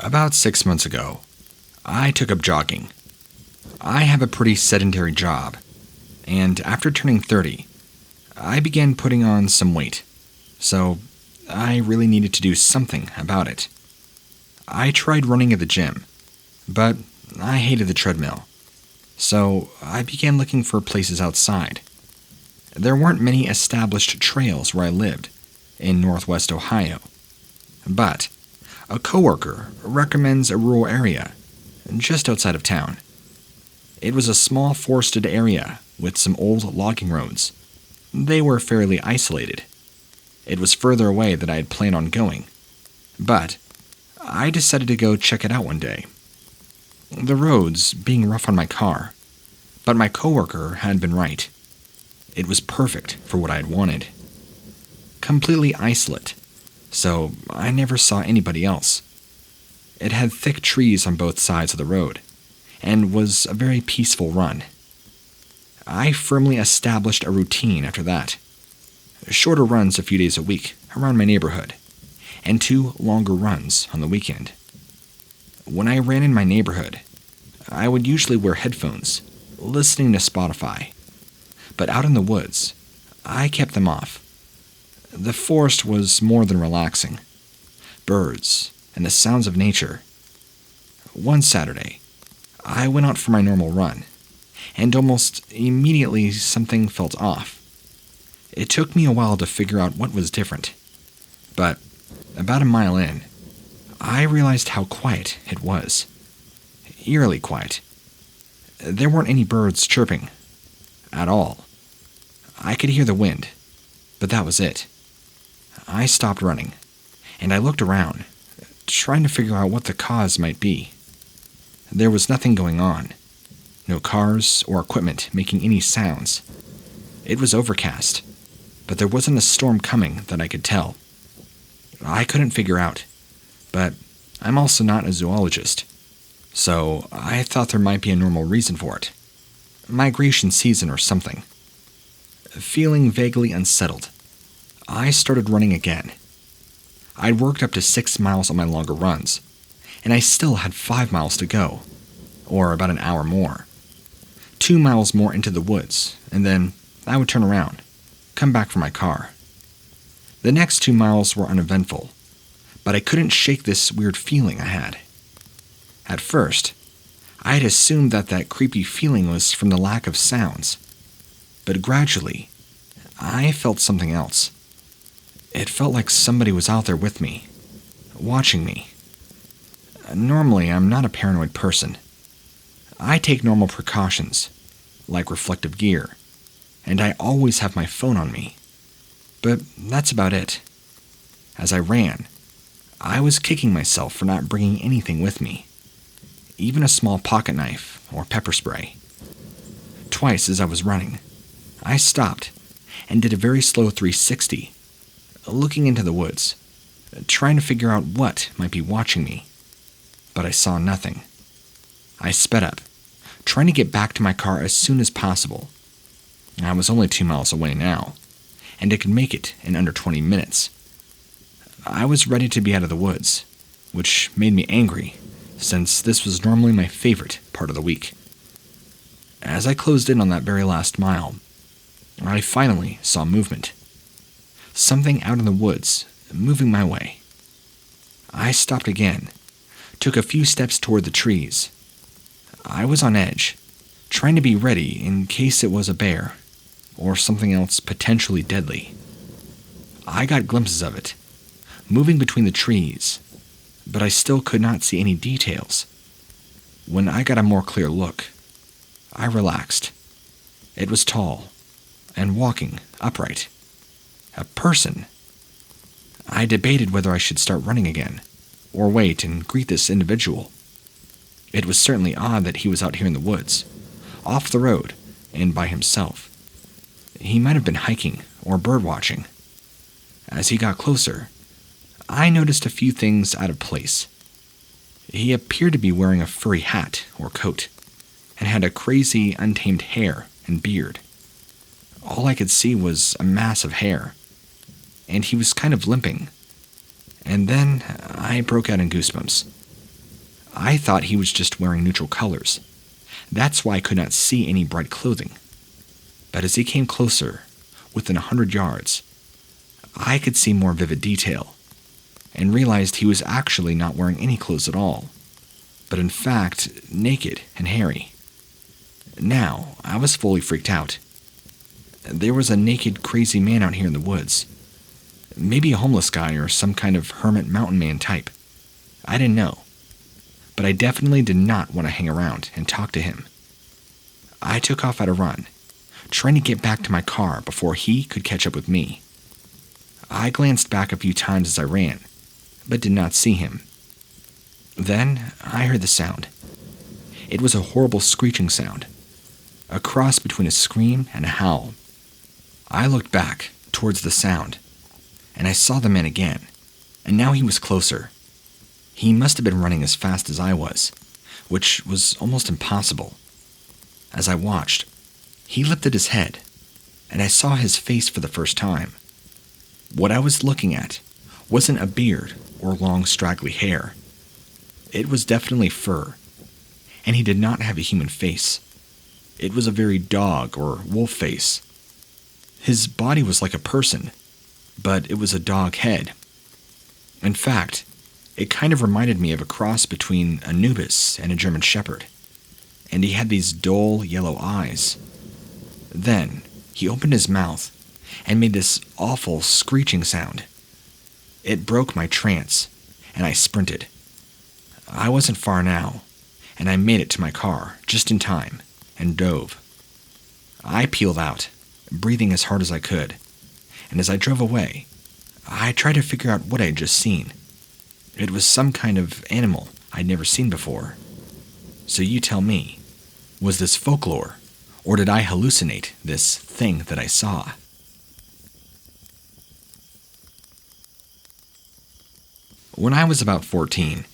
About 6 months ago, I took up jogging. I have a pretty sedentary job, and after turning 30, I began putting on some weight, so I really needed to do something about it. I tried running at the gym, but I hated the treadmill, so I began looking for places outside. There weren't many established trails where I lived, in Northwest Ohio, but a coworker recommends a rural area just outside of town. It was a small forested area with some old logging roads. They were fairly isolated. It was further away than I had planned on going, but I decided to go check it out one day. The roads being rough on my car, but my coworker had been right. It was perfect for what I had wanted. Completely isolate, so I never saw anybody else. It had thick trees on both sides of the road, and was a very peaceful run. I firmly established a routine after that. Shorter runs a few days a week around my neighborhood, and 2 longer runs on the weekend. When I ran in my neighborhood, I would usually wear headphones, listening to Spotify. But out in the woods, I kept them off. The forest was more than relaxing. Birds and the sounds of nature. One Saturday, I went out for my normal run, and almost immediately something felt off. It took me a while to figure out what was different, but about a mile in, I realized how quiet it was. Eerily quiet. There weren't any birds chirping at all. I could hear the wind, but that was it. I stopped running, and I looked around, trying to figure out what the cause might be. There was nothing going on. No cars or equipment making any sounds. It was overcast, but there wasn't a storm coming that I could tell. I couldn't figure out, but I'm also not a zoologist, so I thought there might be a normal reason for it. Migration season or something. Feeling vaguely unsettled, I started running again. I'd worked up to 6 miles on my longer runs, and I still had 5 miles to go, or about an hour more. 2 miles more into the woods, and then I would turn around, come back for my car. The next 2 miles were uneventful, but I couldn't shake this weird feeling I had. At first, I had assumed that creepy feeling was from the lack of sounds, but gradually, I felt something else. It felt like somebody was out there with me, watching me. Normally, I'm not a paranoid person. I take normal precautions, like reflective gear, and I always have my phone on me. But that's about it. As I ran, I was kicking myself for not bringing anything with me, even a small pocket knife or pepper spray. Twice as I was running, I stopped and did a very slow 360, looking into the woods, trying to figure out what might be watching me. But I saw nothing. I sped up, trying to get back to my car as soon as possible. I was only 2 miles away now, and I could make it in under 20 minutes. I was ready to be out of the woods, which made me angry, since this was normally my favorite part of the week. As I closed in on that very last mile, I finally saw movement. Something out in the woods, moving my way. I stopped again, took a few steps toward the trees. I was on edge, trying to be ready in case it was a bear, or something else potentially deadly. I got glimpses of it, moving between the trees, but I still could not see any details. When I got a more clear look, I relaxed. It was tall, and walking upright. A person. I debated whether I should start running again, or wait and greet this individual. It was certainly odd that he was out here in the woods, off the road, and by himself. He might have been hiking or birdwatching. As he got closer, I noticed a few things out of place. He appeared to be wearing a furry hat or coat, and had a crazy, untamed hair and beard. All I could see was a mass of hair, and he was kind of limping. And then I broke out in goosebumps. I thought he was just wearing neutral colors. That's why I could not see any bright clothing. But as he came closer, within 100 yards, I could see more vivid detail, and realized he was actually not wearing any clothes at all, but in fact, naked and hairy. Now, I was fully freaked out. There was a naked, crazy man out here in the woods. Maybe a homeless guy or some kind of hermit mountain man type. I didn't know. But I definitely did not want to hang around and talk to him. I took off at a run, trying to get back to my car before he could catch up with me. I glanced back a few times as I ran, but did not see him. Then I heard the sound. It was a horrible screeching sound, a cross between a scream and a howl. I looked back towards the sound, and I saw the man again, and now he was closer. He must have been running as fast as I was, which was almost impossible. As I watched, he lifted his head, and I saw his face for the first time. What I was looking at wasn't a beard or long straggly hair. It was definitely fur, and he did not have a human face. It was a very dog or wolf face. His body was like a person, but it was a dog head. In fact, it kind of reminded me of a cross between Anubis and a German Shepherd, and he had these dull yellow eyes. Then he opened his mouth and made this awful screeching sound. It broke my trance, and I sprinted. I wasn't far now, and I made it to my car just in time and dove. I peeled out, breathing as hard as I could, and as I drove away, I tried to figure out what I had just seen. It was some kind of animal I'd never seen before. So you tell me, was this folklore, or did I hallucinate this thing that I saw? When I was about 14,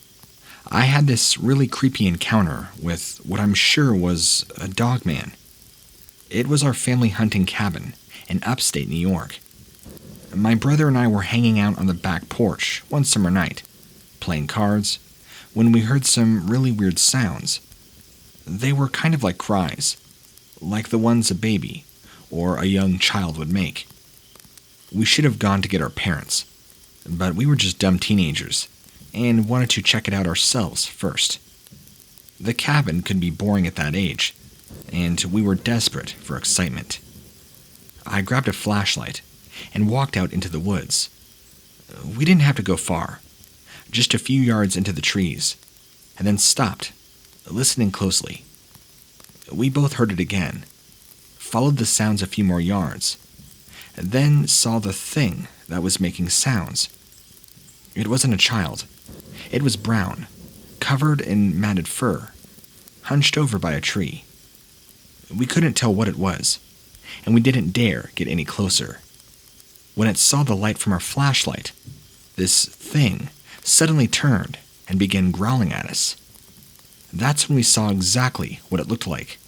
I had this really creepy encounter with what I'm sure was a Dogman. It was our family hunting cabin in upstate New York. My brother and I were hanging out on the back porch one summer night, playing cards, when we heard some really weird sounds. They were kind of like cries, like the ones a baby or a young child would make. We should have gone to get our parents, but we were just dumb teenagers and wanted to check it out ourselves first. The cabin could be boring at that age, and we were desperate for excitement. I grabbed a flashlight and walked out into the woods. We didn't have to go far, just a few yards into the trees, and then stopped, listening closely. We both heard it again, followed the sounds a few more yards, and then saw the thing that was making sounds. It wasn't a child. It was brown, covered in matted fur, hunched over by a tree. We couldn't tell what it was, and we didn't dare get any closer. When it saw the light from our flashlight, this thing suddenly turned and began growling at us. That's when we saw exactly what it looked like.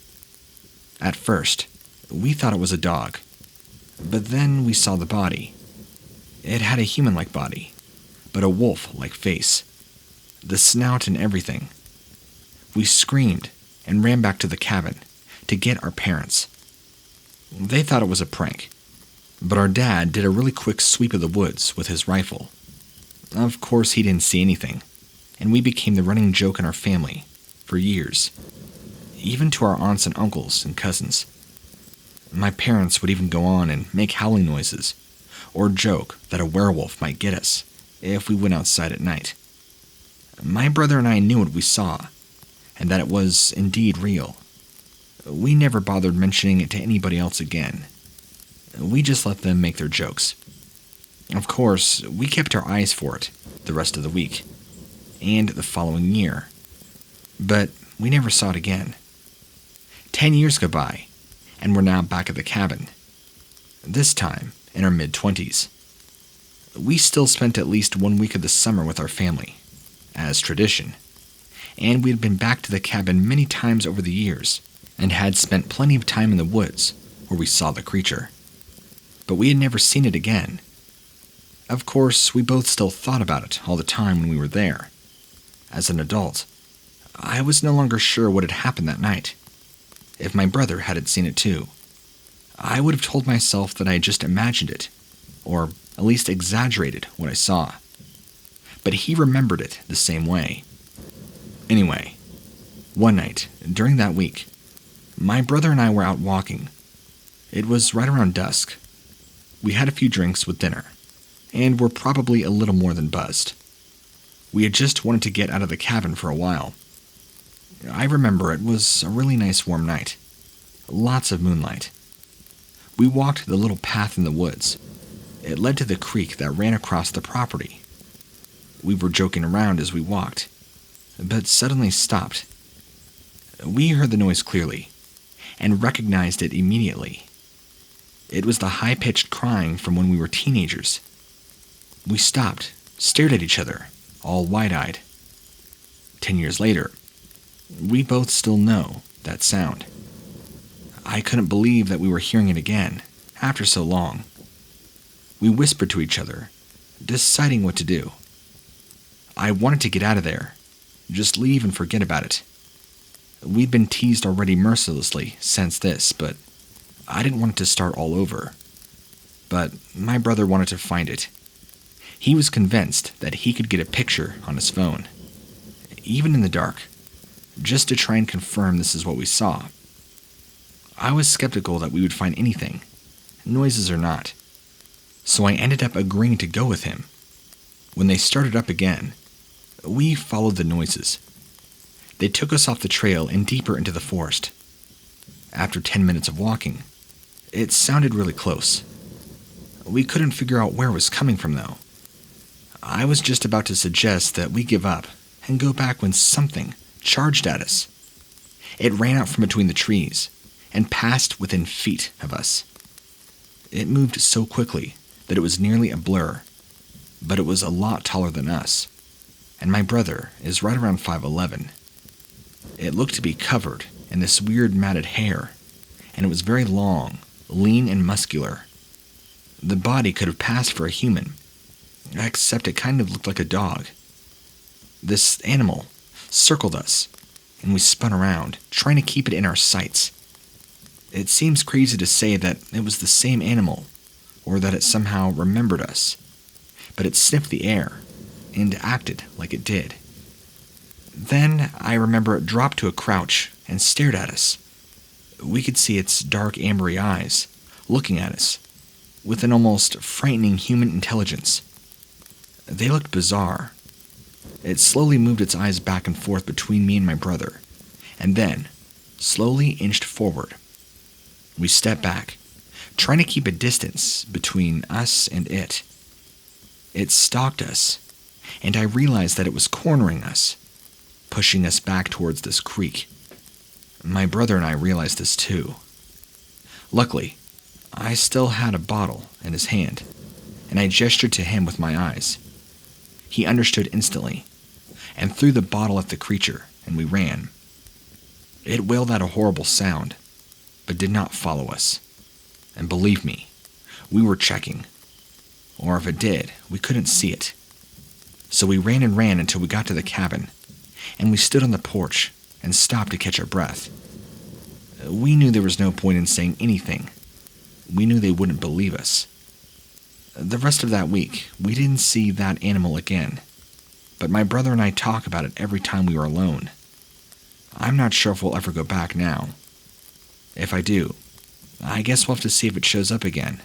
At first, we thought it was a dog, but then we saw the body. It had a human-like body, but a wolf-like face, the snout and everything. We screamed and ran back to the cabin to get our parents. They thought it was a prank, but our dad did a really quick sweep of the woods with his rifle. Of course, he didn't see anything, and we became the running joke in our family for years, even to our aunts and uncles and cousins. My parents would even go on and make howling noises, or joke that a werewolf might get us if we went outside at night. My brother and I knew what we saw, and that it was indeed real. We never bothered mentioning it to anybody else again. We just let them make their jokes. Of course, we kept our eyes for it the rest of the week, and the following year. But we never saw it again. 10 years go by, and we're now back at the cabin. This time, in our mid-20s. We still spent at least 1 week of the summer with our family, as tradition, and we had been back to the cabin many times over the years, and had spent plenty of time in the woods where we saw the creature. But we had never seen it again. Of course, we both still thought about it all the time when we were there. As an adult, I was no longer sure what had happened that night. If my brother hadn't seen it too, I would have told myself that I had just imagined it, or at least exaggerated what I saw. But he remembered it the same way. Anyway, one night, during that week, my brother and I were out walking. It was right around dusk. We had a few drinks with dinner, and were probably a little more than buzzed. We had just wanted to get out of the cabin for a while. I remember it was a really nice warm night. Lots of moonlight. We walked the little path in the woods. It led to the creek that ran across the property. We were joking around as we walked, but suddenly stopped. We heard the noise clearly, and recognized it immediately. It was the high-pitched crying from when we were teenagers. We stopped, stared at each other, all wide-eyed. 10 years later, we both still know that sound. I couldn't believe that we were hearing it again, after so long. We whispered to each other, deciding what to do. I wanted to get out of there, just leave and forget about it. We'd been teased already mercilessly since this, but I didn't want it to start all over. But my brother wanted to find it. He was convinced that he could get a picture on his phone, even in the dark, just to try and confirm this is what we saw. I was skeptical that we would find anything, noises or not, so I ended up agreeing to go with him. When they started up again, we followed the noises. They took us off the trail and deeper into the forest. After 10 minutes of walking, it sounded really close. We couldn't figure out where it was coming from, though. I was just about to suggest that we give up and go back when something charged at us. It ran out from between the trees and passed within feet of us. It moved so quickly that it was nearly a blur, but it was a lot taller than us, and my brother is right around 5'11". It looked to be covered in this weird matted hair, and it was very long, lean and muscular. The body could have passed for a human, except it kind of looked like a dog. This animal circled us, and we spun around, trying to keep it in our sights. It seems crazy to say that it was the same animal, or that it somehow remembered us, but it sniffed the air and acted like it did. Then I remember it dropped to a crouch and stared at us. We could see its dark ambery eyes looking at us with an almost frightening human intelligence. They looked bizarre. It slowly moved its eyes back and forth between me and my brother, and then slowly inched forward. We stepped back, trying to keep a distance between us and it. It stalked us, and I realized that it was cornering us, pushing us back towards this creek. My brother and I realized this too. Luckily, I still had a bottle in his hand, and I gestured to him with my eyes. He understood instantly, and threw the bottle at the creature, and we ran. It wailed out a horrible sound, but did not follow us. And believe me, we were checking. Or if it did, we couldn't see it. So we ran and ran until we got to the cabin, and we stood on the porch and stopped to catch our breath. We knew there was no point in saying anything. We knew they wouldn't believe us. The rest of that week, we didn't see that animal again, but my brother and I talk about it every time we were alone. I'm not sure if we'll ever go back now. If I do, I guess we'll have to see if it shows up again.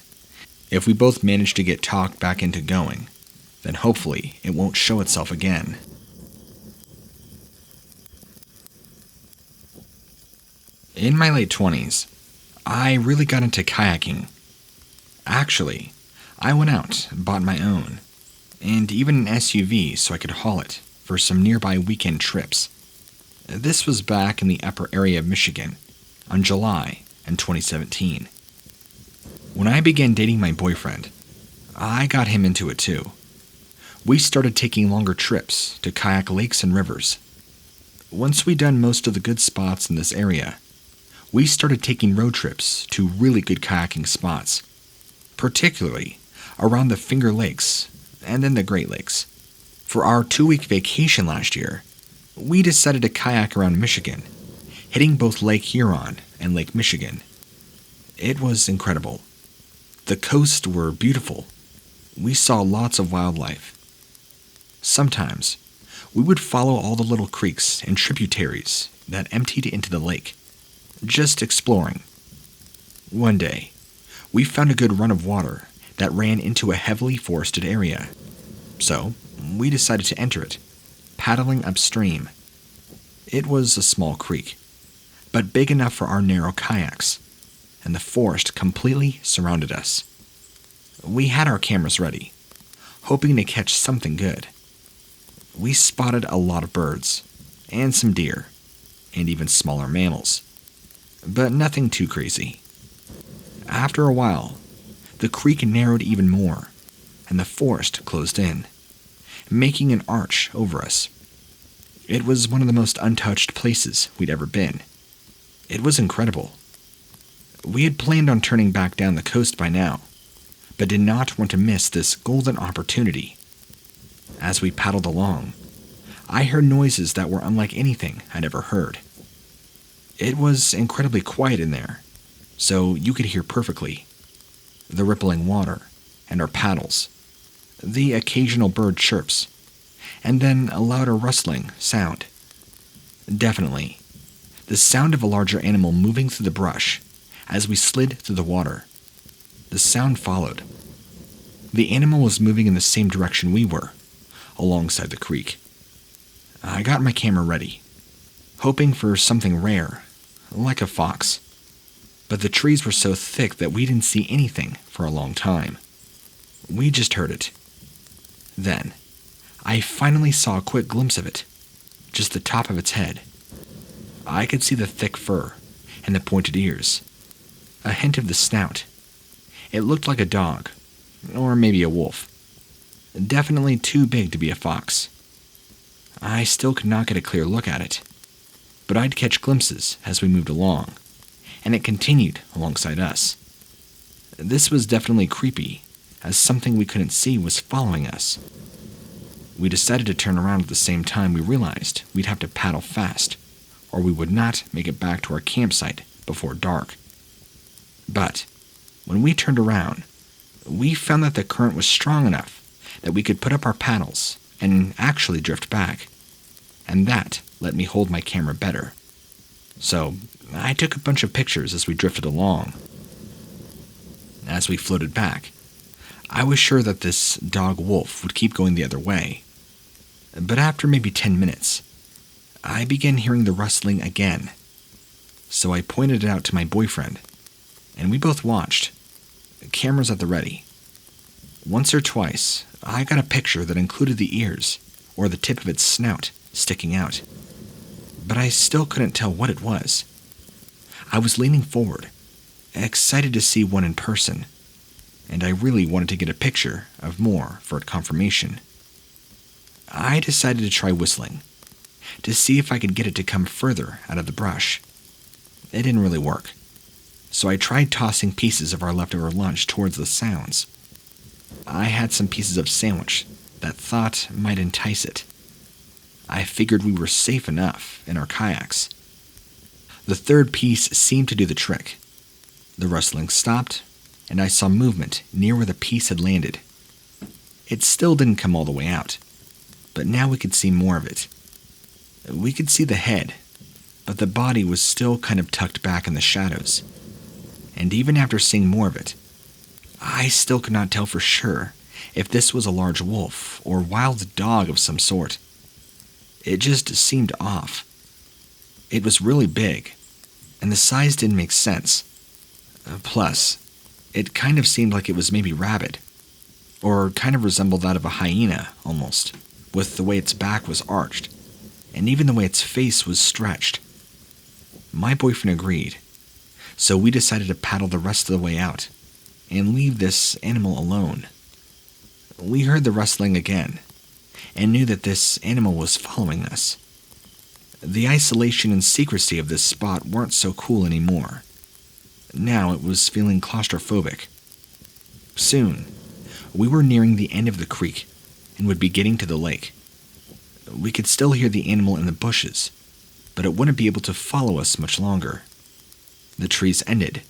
If we both manage to get talked back into going, then hopefully it won't show itself again. In my late 20s, I really got into kayaking. Actually, I went out and bought my own, and even an SUV so I could haul it for some nearby weekend trips. This was back in the upper area of Michigan, on July in 2017. When I began dating my boyfriend, I got him into it too. We started taking longer trips to kayak lakes and rivers. Once we'd done most of the good spots in this area, we started taking road trips to really good kayaking spots, particularly around the Finger Lakes and then the Great Lakes. For our 2-week vacation last year, we decided to kayak around Michigan, hitting both Lake Huron and Lake Michigan. It was incredible. The coasts were beautiful. We saw lots of wildlife. Sometimes, we would follow all the little creeks and tributaries that emptied into the lake, just exploring. One day, we found a good run of water that ran into a heavily forested area. So, we decided to enter it, paddling upstream. It was a small creek, but big enough for our narrow kayaks, and the forest completely surrounded us. We had our cameras ready, hoping to catch something good. We spotted a lot of birds, and some deer, and even smaller mammals, but nothing too crazy. After a while, the creek narrowed even more, and the forest closed in, making an arch over us. It was one of the most untouched places we'd ever been. It was incredible. We had planned on turning back down the coast by now, but did not want to miss this golden opportunity. As we paddled along, I heard noises that were unlike anything I'd ever heard. It was incredibly quiet in there, so you could hear perfectly. The rippling water, and our paddles, the occasional bird chirps, and then a louder rustling sound. Definitely, the sound of a larger animal moving through the brush as we slid through the water. The sound followed. The animal was moving in the same direction we were, alongside the creek. I got my camera ready, hoping for something rare, like a fox. But the trees were so thick that we didn't see anything for a long time. We just heard it. Then, I finally saw a quick glimpse of it, just the top of its head. I could see the thick fur and the pointed ears, a hint of the snout. It looked like a dog, or maybe a wolf. Definitely too big to be a fox. I still could not get a clear look at it, but I'd catch glimpses as we moved along, and it continued alongside us. This was definitely creepy, as something we couldn't see was following us. We decided to turn around at the same time we realized we'd have to paddle fast, or we would not make it back to our campsite before dark. But when we turned around, we found that the current was strong enough that we could put up our paddles and actually drift back, and that let me hold my camera better. So I took a bunch of pictures as we drifted along. As we floated back, I was sure that this dog wolf would keep going the other way. But after maybe 10 minutes, I began hearing the rustling again. So I pointed it out to my boyfriend, and we both watched, cameras at the ready. Once or twice, I got a picture that included the ears, or the tip of its snout, sticking out. But I still couldn't tell what it was. I was leaning forward, excited to see one in person, and I really wanted to get a picture of more for confirmation. I decided to try whistling, to see if I could get it to come further out of the brush. It didn't really work, so I tried tossing pieces of our leftover lunch towards the sounds. I had some pieces of sandwich that thought might entice it. I figured we were safe enough in our kayaks. The third piece seemed to do the trick. The rustling stopped, and I saw movement near where the piece had landed. It still didn't come all the way out, but now we could see more of it. We could see the head, but the body was still kind of tucked back in the shadows. And even after seeing more of it, I still could not tell for sure if this was a large wolf or wild dog of some sort. It just seemed off. It was really big, and the size didn't make sense. Plus, it kind of seemed like it was maybe rabid, or kind of resembled that of a hyena, almost, with the way its back was arched, and even the way its face was stretched. My boyfriend agreed, so we decided to paddle the rest of the way out, and leave this animal alone. We heard the rustling again, and knew that this animal was following us. The isolation and secrecy of this spot weren't so cool anymore. Now it was feeling claustrophobic. Soon, we were nearing the end of the creek and would be getting to the lake. We could still hear the animal in the bushes, but it wouldn't be able to follow us much longer. The trees ended,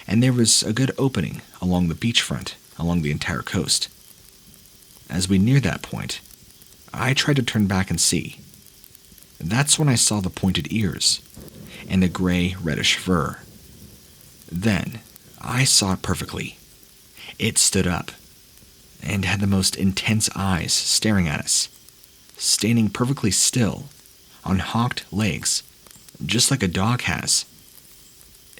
and there was a good opening along the beachfront, along the entire coast. As we neared that point, I tried to turn back and see. That's when I saw the pointed ears and the gray-reddish fur. Then, I saw it perfectly. It stood up and had the most intense eyes staring at us, standing perfectly still on hocked legs, just like a dog has.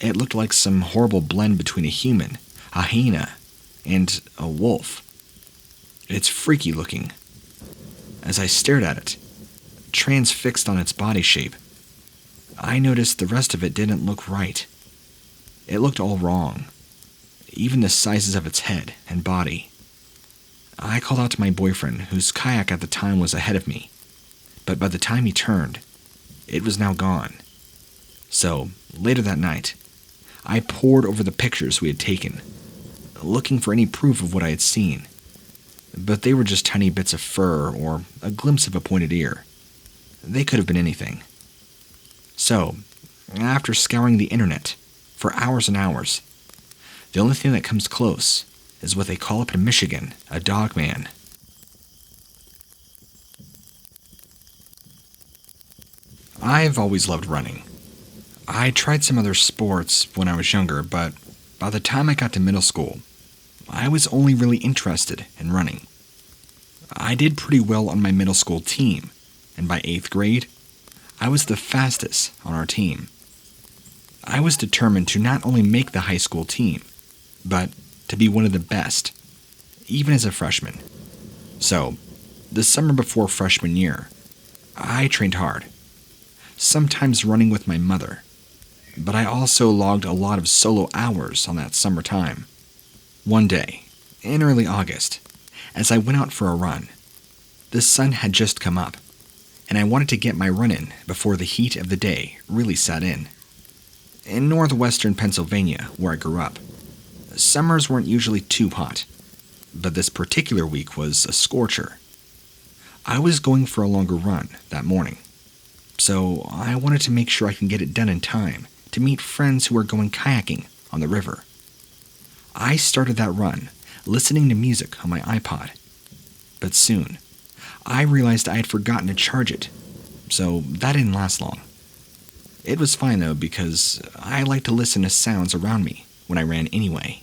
It looked like some horrible blend between a human, a hyena, and a wolf. It's freaky looking. As I stared at it, transfixed on its body shape, I noticed the rest of it didn't look right. It looked all wrong, even the sizes of its head and body. I called out to my boyfriend, whose kayak at the time was ahead of me, but by the time he turned, it was now gone. So, later that night, I pored over the pictures we had taken, looking for any proof of what I had seen, but they were just tiny bits of fur or a glimpse of a pointed ear. They could have been anything. So, after scouring the internet for hours and hours, the only thing that comes close is what they call up in Michigan a Dogman. I've always loved running. I tried some other sports when I was younger, but by the time I got to middle school, I was only really interested in running. I did pretty well on my middle school team, and by 8th grade, I was the fastest on our team. I was determined to not only make the high school team, but to be one of the best, even as a freshman. So, the summer before freshman year, I trained hard, sometimes running with my mother, but I also logged a lot of solo hours on that summer time. One day, in early August, as I went out for a run, the sun had just come up, and I wanted to get my run in before the heat of the day really set in. In northwestern Pennsylvania, where I grew up, summers weren't usually too hot, but this particular week was a scorcher. I was going for a longer run that morning, so I wanted to make sure I can get it done in time to meet friends who were going kayaking on the river. I started that run listening to music on my iPod, but soon I realized I had forgotten to charge it, so that didn't last long. It was fine though, because I like to listen to sounds around me when I ran anyway.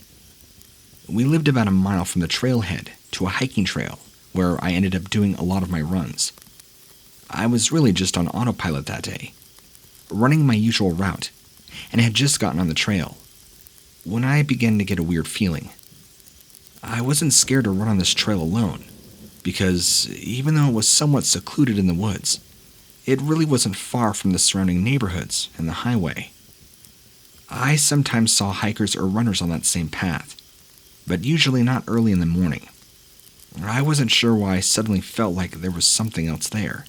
We lived about a mile from the trailhead to a hiking trail where I ended up doing a lot of my runs. I was really just on autopilot that day, running my usual route, and had just gotten on the trail when I began to get a weird feeling. I wasn't scared to run on this trail alone, because even though it was somewhat secluded in the woods, it really wasn't far from the surrounding neighborhoods and the highway. I sometimes saw hikers or runners on that same path, but usually not early in the morning. I wasn't sure why I suddenly felt like there was something else there.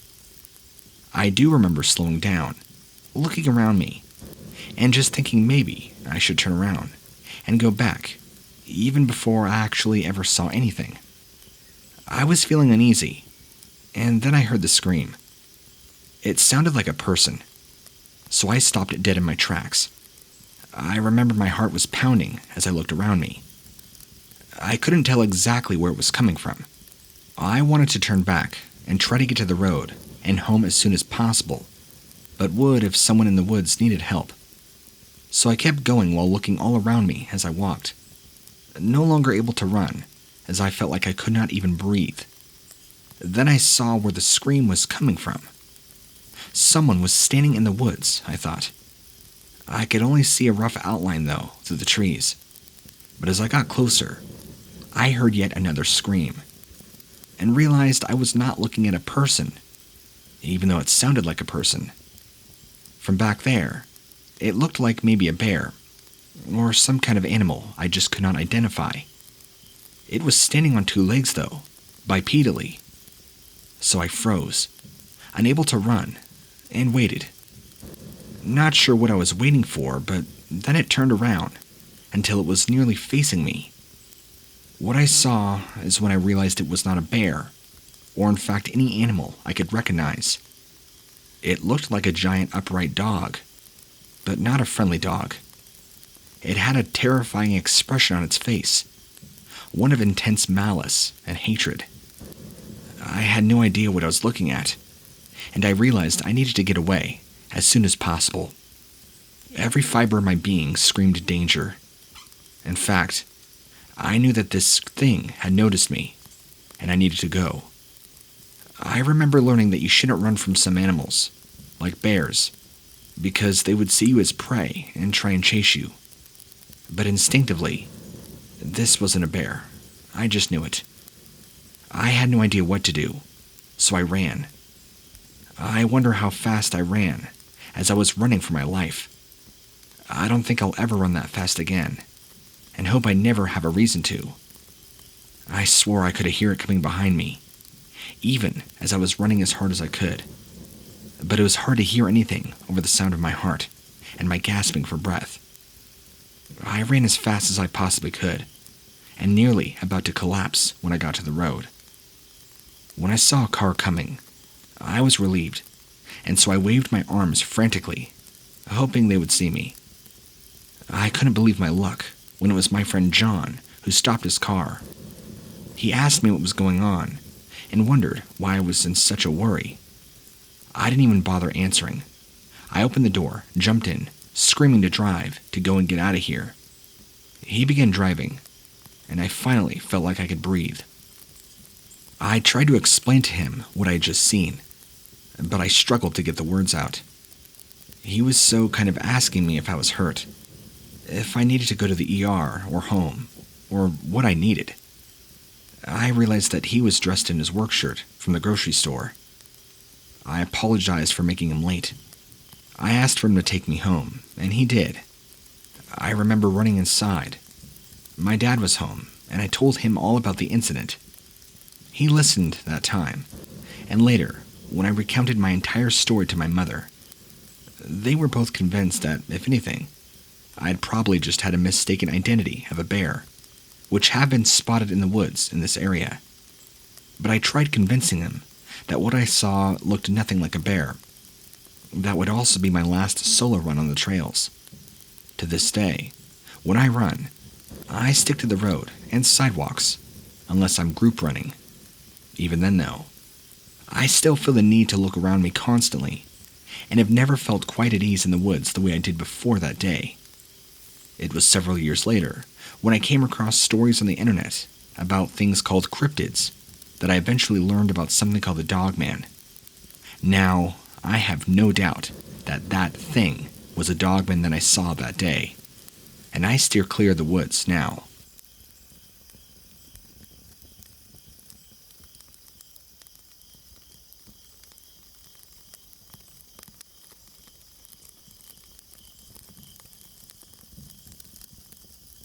I do remember slowing down, looking around me, and just thinking maybe I should turn around and go back, even before I actually ever saw anything. I was feeling uneasy, and then I heard the scream. It sounded like a person, so I stopped dead in my tracks. I remember my heart was pounding as I looked around me. I couldn't tell exactly where it was coming from. I wanted to turn back and try to get to the road and home as soon as possible, but would if someone in the woods needed help. So I kept going while looking all around me as I walked, no longer able to run, as I felt like I could not even breathe. Then I saw where the scream was coming from. Someone was standing in the woods, I thought. I could only see a rough outline, though, through the trees. But as I got closer, I heard yet another scream, and realized I was not looking at a person, even though it sounded like a person. From back there, it looked like maybe a bear, or some kind of animal I just could not identify. It was standing on two legs, though, bipedally. So I froze, unable to run, and waited. Not sure what I was waiting for, but then it turned around until it was nearly facing me. What I saw is when I realized it was not a bear, or in fact any animal I could recognize. It looked like a giant upright dog, but not a friendly dog. It had a terrifying expression on its face, one of intense malice and hatred. I had no idea what I was looking at, and I realized I needed to get away as soon as possible. Every fiber of my being screamed danger. In fact, I knew that this thing had noticed me, and I needed to go. I remember learning that you shouldn't run from some animals, like bears, because they would see you as prey and try and chase you. But instinctively, this wasn't a bear. I just knew it. I had no idea what to do, so I ran. I wonder how fast I ran as I was running for my life. I don't think I'll ever run that fast again, and hope I never have a reason to. I swore I could hear it coming behind me, even as I was running as hard as I could. But it was hard to hear anything over the sound of my heart and my gasping for breath. I ran as fast as I possibly could, and nearly about to collapse when I got to the road. When I saw a car coming, I was relieved, and so I waved my arms frantically, hoping they would see me. I couldn't believe my luck when it was my friend John who stopped his car. He asked me what was going on and wondered why I was in such a worry. I didn't even bother answering. I opened the door, jumped in, screaming to drive to go and get out of here. He began driving, and I finally felt like I could breathe. I tried to explain to him what I had just seen, but I struggled to get the words out. He was so kind of asking me if I was hurt, if I needed to go to the ER or home, or what I needed. I realized that he was dressed in his work shirt from the grocery store. I apologized for making him late. I asked for him to take me home, and he did. I remember running inside. My dad was home, and I told him all about the incident. He listened that time, and later, when I recounted my entire story to my mother, they were both convinced that, if anything, I had probably just had a mistaken identity of a bear, which have been spotted in the woods in this area. But I tried convincing them that what I saw looked nothing like a bear. That would also be my last solo run on the trails. To this day, when I run, I stick to the road and sidewalks, unless I'm group running. Even then, though, I still feel the need to look around me constantly, and have never felt quite at ease in the woods the way I did before that day. It was several years later when I came across stories on the internet about things called cryptids that I eventually learned about something called the Dogman. Now, I have no doubt that that thing was a Dogman that I saw that day, and I steer clear of the woods now.